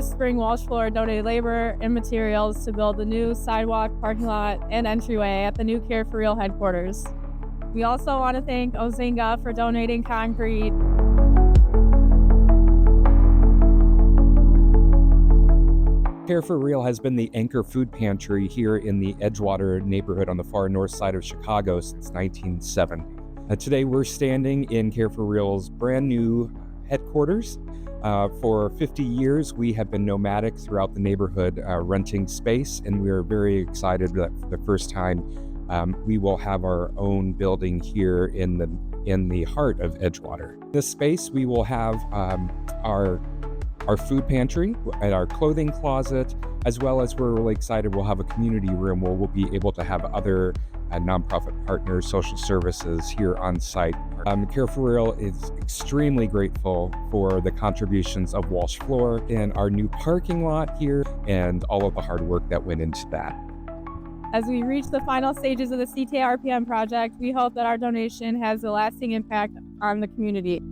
this spring, Walsh-Flour donated labor and materials to build a new sidewalk, parking lot, and entryway at the new Care for Real headquarters. We also want to thank Ozinga for donating concrete. Care for Real has been the anchor food pantry here in the Edgewater neighborhood on the far north side of Chicago since 1970. Today we're standing in Care for Real's brand new headquarters. For 50 years, we have been nomadic throughout the neighborhood, renting space, and we are very excited that for the first time we will have our own building here in the heart of Edgewater. This space, we will have our food pantry and our clothing closet, as well as we're really excited, we'll have a community room where we'll be able to have other nonprofit partners, social services here on site. Care for Real is extremely grateful for the contributions of Walsh-Flour and our new parking lot here and all of the hard work that went into that. As we reach the final stages of the CTRPM project, we hope that our donation has a lasting impact on the community.